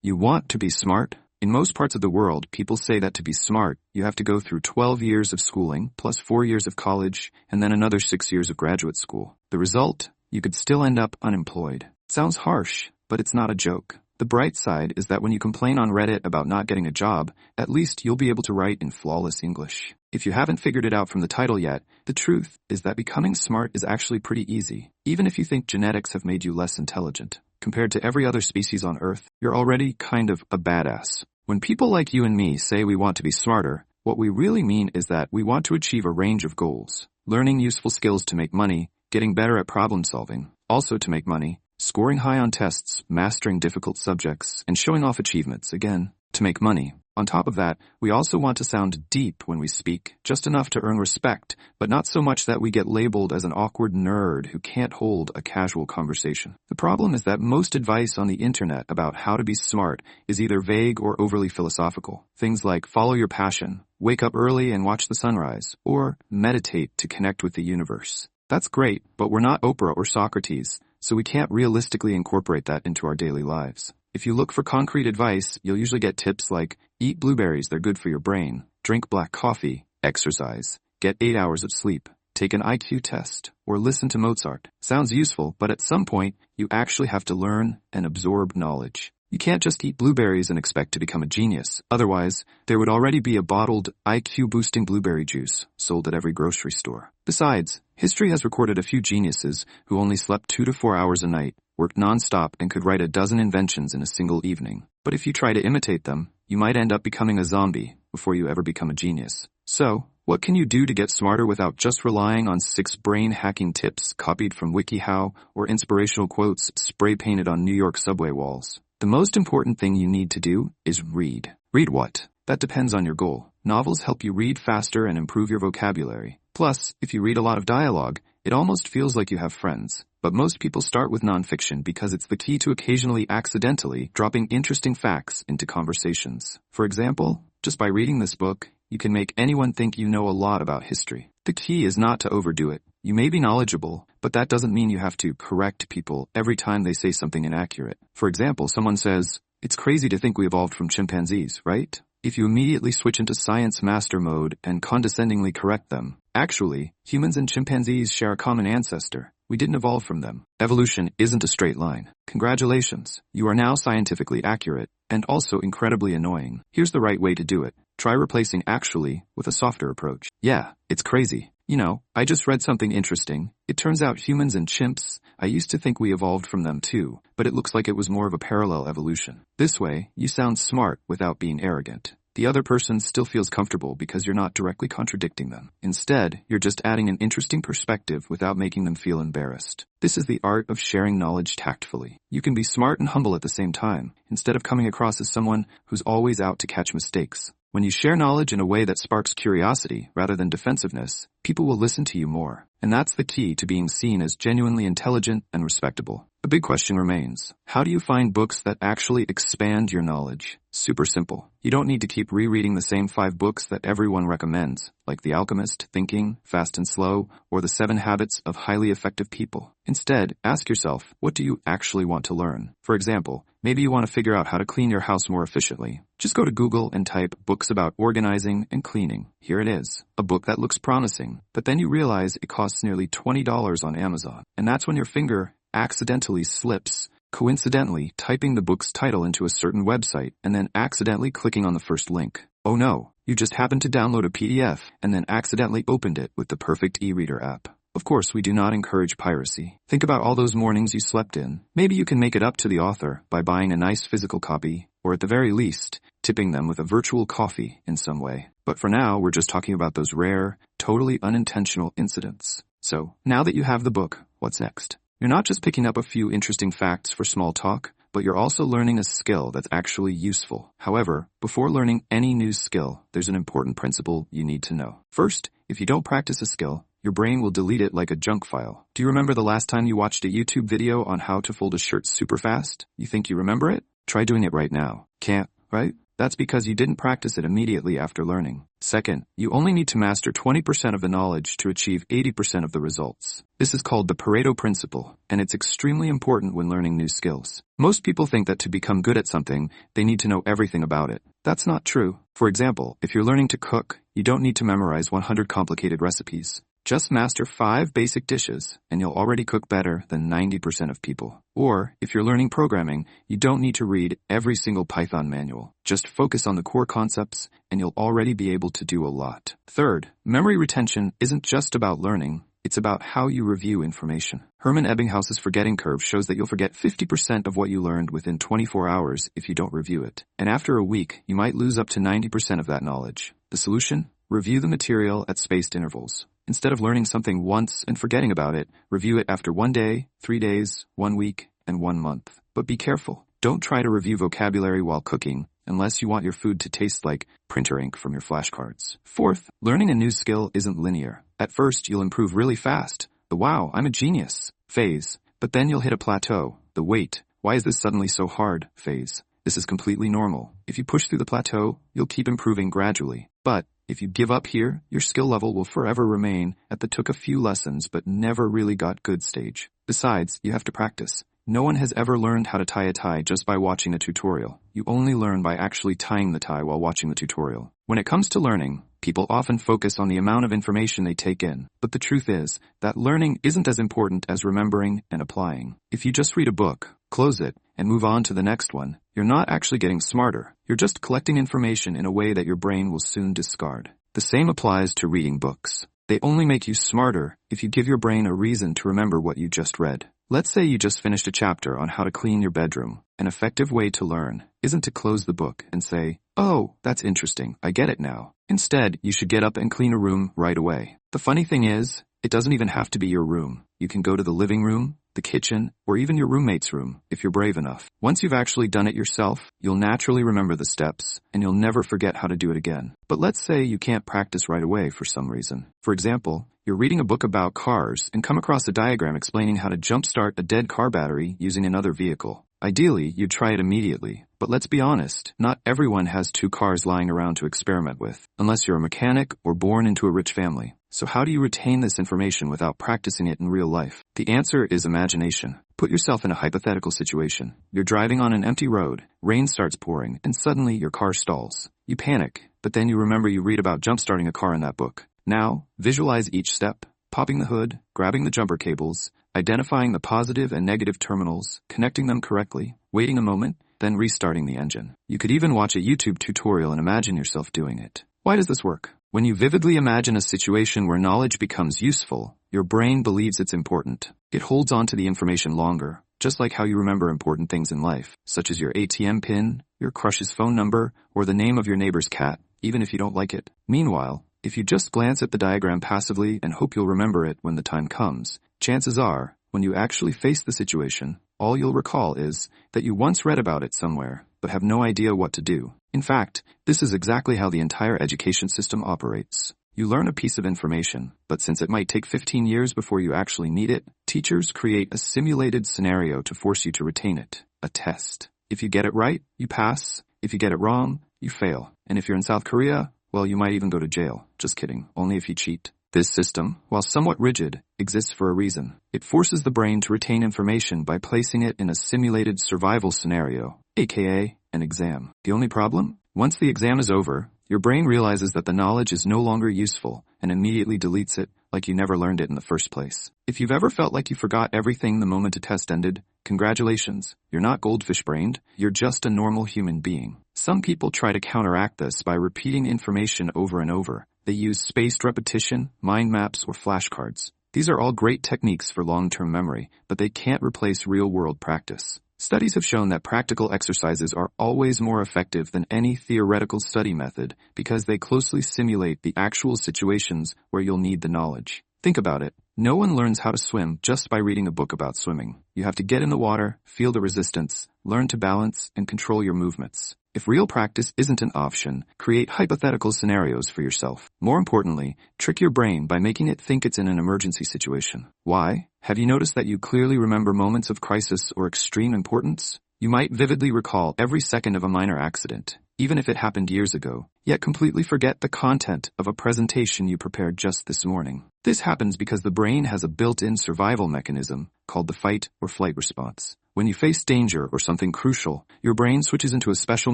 You want to be smart? In most parts of the world, people say that to be smart, you have to go through 12 years of schooling, plus 4 years of college, and then another 6 years of graduate school. The result? You could still end up unemployed. Sounds harsh, but it's not a joke. The bright side is that when you complain on Reddit about not getting a job, at least you'll be able to write in flawless English. If you haven't figured it out from the title yet, the truth is that becoming smart is actually pretty easy, even if you think genetics have made you less intelligent. Compared to every other species on Earth, you're already kind of a badass. When people like you and me say we want to be smarter, what we really mean is that we want to achieve a range of goals. Learning useful skills to make money, getting better at problem solving, also to make money, scoring high on tests, mastering difficult subjects, and showing off achievements, again, to make money. On top of that, we also want to sound deep when we speak, just enough to earn respect, but not so much that we get labeled as an awkward nerd who can't hold a casual conversation. The problem is that most advice on the internet about how to be smart is either vague or overly philosophical. Things like follow your passion, wake up early and watch the sunrise, or meditate to connect with the universe. That's great, but we're not Oprah or Socrates, so we can't realistically incorporate that into our daily lives. If you look for concrete advice, you'll usually get tips like, eat blueberries, they're good for your brain, drink black coffee, exercise, get 8 hours of sleep, take an IQ test, or listen to Mozart. Sounds useful, but at some point, you actually have to learn and absorb knowledge. You can't just eat blueberries and expect to become a genius. Otherwise, there would already be a bottled IQ-boosting blueberry juice sold at every grocery store. Besides, history has recorded a few geniuses who only slept 2 to 4 hours a night, worked non-stop, and could write a dozen inventions in a single evening. But if you try to imitate them, you might end up becoming a zombie before you ever become a genius. So, what can you do to get smarter without just relying on 6 brain-hacking tips copied from WikiHow or inspirational quotes spray-painted on New York subway walls? The most important thing you need to do is read. Read what? That depends on your goal. Novels help you read faster and improve your vocabulary. Plus, if you read a lot of dialogue, it almost feels like you have friends. But most people start with nonfiction because it's the key to occasionally accidentally dropping interesting facts into conversations. For example, just by reading this book, you can make anyone think you know a lot about history. The key is not to overdo it. You may be knowledgeable, but that doesn't mean you have to correct people every time they say something inaccurate. For example, someone says, "It's crazy to think we evolved from chimpanzees, right?" If you immediately switch into science master mode and condescendingly correct them, actually, humans and chimpanzees share a common ancestor. We didn't evolve from them. Evolution isn't a straight line. Congratulations, you are now scientifically accurate, and also incredibly annoying. Here's the right way to do it. Try replacing actually with a softer approach. Yeah, it's crazy. You know, I just read something interesting. It turns out humans and chimps, I used to think we evolved from them too, but it looks like it was more of a parallel evolution. This way, you sound smart without being arrogant. The other person still feels comfortable because you're not directly contradicting them. Instead, you're just adding an interesting perspective without making them feel embarrassed. This is the art of sharing knowledge tactfully. You can be smart and humble at the same time, instead of coming across as someone who's always out to catch mistakes. When you share knowledge in a way that sparks curiosity rather than defensiveness, people will listen to you more. And that's the key to being seen as genuinely intelligent and respectable. The big question remains, how do you find books that actually expand your knowledge? Super simple. You don't need to keep rereading the same 5 books that everyone recommends, like The Alchemist, Thinking, Fast and Slow, or The 7 Habits of Highly Effective People. Instead, ask yourself, what do you actually want to learn? For example, maybe you want to figure out how to clean your house more efficiently. Just go to Google and type books about organizing and cleaning. Here it is, a book that looks promising, but then you realize it costs nearly $20 on Amazon. And that's when your finger accidentally slips, coincidentally typing the book's title into a certain website and then accidentally clicking on the first link. Oh no, you just happened to download a PDF and then accidentally opened it with the perfect e-reader app. Of course, we do not encourage piracy. Think about all those mornings you slept in. Maybe you can make it up to the author by buying a nice physical copy, or at the very least, tipping them with a virtual coffee in some way. But for now, we're just talking about those rare, totally unintentional incidents. So, now that you have the book, what's next? You're not just picking up a few interesting facts for small talk, but you're also learning a skill that's actually useful. However, before learning any new skill, there's an important principle you need to know. First, if you don't practice a skill, your brain will delete it like a junk file. Do you remember the last time you watched a YouTube video on how to fold a shirt super fast? You think you remember it? Try doing it right now. Can't, right? That's because you didn't practice it immediately after learning. Second, you only need to master 20% of the knowledge to achieve 80% of the results. This is called the Pareto principle, and it's extremely important when learning new skills. Most people think that to become good at something, they need to know everything about it. That's not true. For example, if you're learning to cook, you don't need to memorize 100 complicated recipes. Just master 5 basic dishes, and you'll already cook better than 90% of people. Or, if you're learning programming, you don't need to read every single Python manual. Just focus on the core concepts, and you'll already be able to do a lot. Third, memory retention isn't just about learning. It's about how you review information. Hermann Ebbinghaus's forgetting curve shows that you'll forget 50% of what you learned within 24 hours if you don't review it. And after a week, you might lose up to 90% of that knowledge. The solution? Review the material at spaced intervals. Instead of learning something once and forgetting about it, review it after 1 day, 3 days, 1 week, and 1 month. But be careful. Don't try to review vocabulary while cooking unless you want your food to taste like printer ink from your flashcards. Fourth, learning a new skill isn't linear. At first, you'll improve really fast. The wow, I'm a genius phase. But then you'll hit a plateau. The wait, why is this suddenly so hard phase. This is completely normal. If you push through the plateau, you'll keep improving gradually. But if you give up here, your skill level will forever remain at the took a few lessons but never really got good stage. Besides, you have to practice. No one has ever learned how to tie a tie just by watching a tutorial. You only learn by actually tying the tie while watching the tutorial. When it comes to learning, people often focus on the amount of information they take in. But the truth is that learning isn't as important as remembering and applying. If you just read a book, close it, and move on to the next one, you're not actually getting smarter. You're just collecting information in a way that your brain will soon discard. The same applies to reading books. They only make you smarter if you give your brain a reason to remember what you just read. Let's say you just finished a chapter on how to clean your bedroom. An effective way to learn isn't to close the book and say, "Oh, that's interesting, I get it now." Instead, you should get up and clean a room right away. The funny thing is, it doesn't even have to be your room. You can go to the living room, the kitchen, or even your roommate's room, if you're brave enough. Once you've actually done it yourself, you'll naturally remember the steps, and you'll never forget how to do it again. But let's say you can't practice right away for some reason. For example, you're reading a book about cars and come across a diagram explaining how to jumpstart a dead car battery using another vehicle. Ideally, you'd try it immediately. But let's be honest, not everyone has 2 cars lying around to experiment with, unless you're a mechanic or born into a rich family. So how do you retain this information without practicing it in real life? The answer is imagination. Put yourself in a hypothetical situation. You're driving on an empty road, rain starts pouring, and suddenly your car stalls. You panic, but then you remember you read about jump-starting a car in that book. Now, visualize each step, popping the hood, grabbing the jumper cables, identifying the positive and negative terminals, connecting them correctly, waiting a moment, then restarting the engine. You could even watch a YouTube tutorial and imagine yourself doing it. Why does this work? When you vividly imagine a situation where knowledge becomes useful, your brain believes it's important. It holds on to the information longer, just like how you remember important things in life, such as your ATM PIN, your crush's phone number, or the name of your neighbor's cat, even if you don't like it. Meanwhile, if you just glance at the diagram passively and hope you'll remember it when the time comes, chances are, when you actually face the situation, all you'll recall is that you once read about it somewhere, but have no idea what to do. In fact, this is exactly how the entire education system operates. You learn a piece of information, but since it might take 15 years before you actually need it, teachers create a simulated scenario to force you to retain it, a test. If you get it right, you pass. If you get it wrong, you fail. And if you're in South Korea, well, you might even go to jail. Just kidding, only if you cheat. This system, while somewhat rigid, exists for a reason. It forces the brain to retain information by placing it in a simulated survival scenario, aka an exam. The only problem? Once the exam is over, your brain realizes that the knowledge is no longer useful and immediately deletes it like you never learned it in the first place. If you've ever felt like you forgot everything the moment a test ended, congratulations. You're not goldfish-brained, you're just a normal human being. Some people try to counteract this by repeating information over and over. They use spaced repetition, mind maps, or flashcards. These are all great techniques for long-term memory, but they can't replace real-world practice. Studies have shown that practical exercises are always more effective than any theoretical study method because they closely simulate the actual situations where you'll need the knowledge. Think about it. No one learns how to swim just by reading a book about swimming. You have to get in the water, feel the resistance, learn to balance, and control your movements. If real practice isn't an option, create hypothetical scenarios for yourself. More importantly, trick your brain by making it think it's in an emergency situation. Why? Have you noticed that you clearly remember moments of crisis or extreme importance? You might vividly recall every second of a minor accident, even if it happened years ago, yet completely forget the content of a presentation you prepared just this morning. This happens because the brain has a built-in survival mechanism called the fight or flight response. When you face danger or something crucial, your brain switches into a special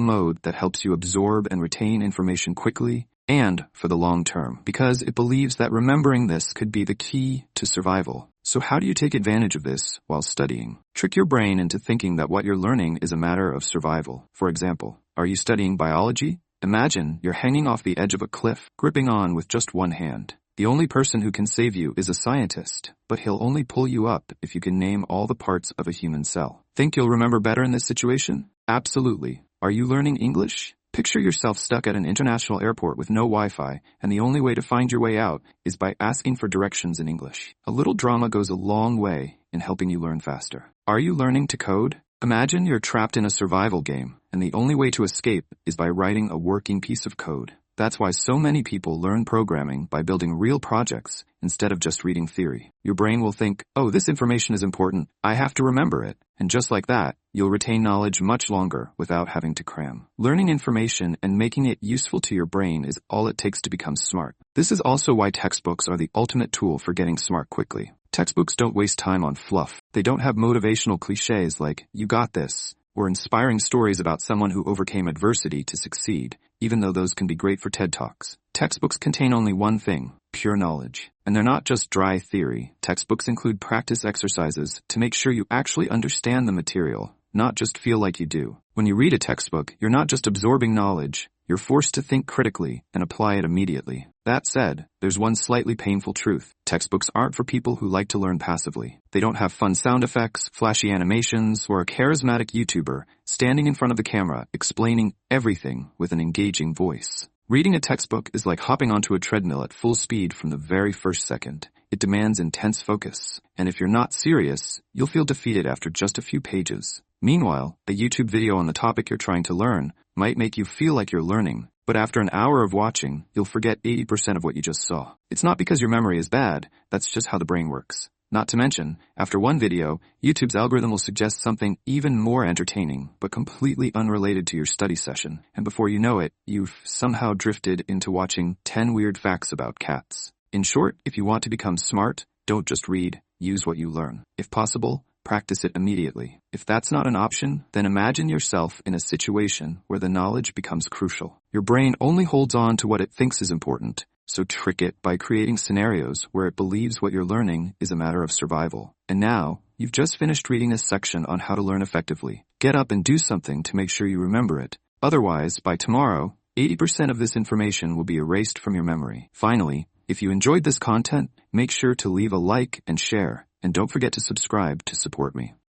mode that helps you absorb and retain information quickly and for the long term, because it believes that remembering this could be the key to survival. So how do you take advantage of this while studying? Trick your brain into thinking that what you're learning is a matter of survival. For example, are you studying biology? Imagine you're hanging off the edge of a cliff, gripping on with just one hand. The only person who can save you is a scientist, but he'll only pull you up if you can name all the parts of a human cell. Think you'll remember better in this situation? Absolutely. Are you learning English? Picture yourself stuck at an international airport with no Wi-Fi, and the only way to find your way out is by asking for directions in English. A little drama goes a long way in helping you learn faster. Are you learning to code? Imagine you're trapped in a survival game, and the only way to escape is by writing a working piece of code. That's why so many people learn programming by building real projects instead of just reading theory. Your brain will think, oh, this information is important, I have to remember it. And just like that, you'll retain knowledge much longer without having to cram. Learning information and making it useful to your brain is all it takes to become smart. This is also why textbooks are the ultimate tool for getting smart quickly. Textbooks don't waste time on fluff. They don't have motivational cliches like, you got this, or inspiring stories about someone who overcame adversity to succeed, even though those can be great for TED Talks. Textbooks contain only one thing, pure knowledge. And they're not just dry theory. Textbooks include practice exercises to make sure you actually understand the material, not just feel like you do. When you read a textbook, you're not just absorbing knowledge, you're forced to think critically and apply it immediately. That said, there's one slightly painful truth. Textbooks aren't for people who like to learn passively. They don't have fun sound effects, flashy animations, or a charismatic YouTuber standing in front of the camera explaining everything with an engaging voice. Reading a textbook is like hopping onto a treadmill at full speed from the very first second. It demands intense focus, and if you're not serious, you'll feel defeated after just a few pages. Meanwhile, a YouTube video on the topic you're trying to learn might make you feel like you're learning, but after an hour of watching, you'll forget 80% of what you just saw. It's not because your memory is bad, that's just how the brain works. Not to mention, after one video, YouTube's algorithm will suggest something even more entertaining, but completely unrelated to your study session, and before you know it, you've somehow drifted into watching 10 weird facts about cats. In short, if you want to become smart, don't just read, use what you learn. If possible, practice it immediately. If that's not an option, then imagine yourself in a situation where the knowledge becomes crucial. Your brain only holds on to what it thinks is important, so trick it by creating scenarios where it believes what you're learning is a matter of survival. And now, you've just finished reading a section on how to learn effectively. Get up and do something to make sure you remember it. Otherwise, by tomorrow, 80% of this information will be erased from your memory. Finally, if you enjoyed this content, make sure to leave a like and share, and don't forget to subscribe to support me.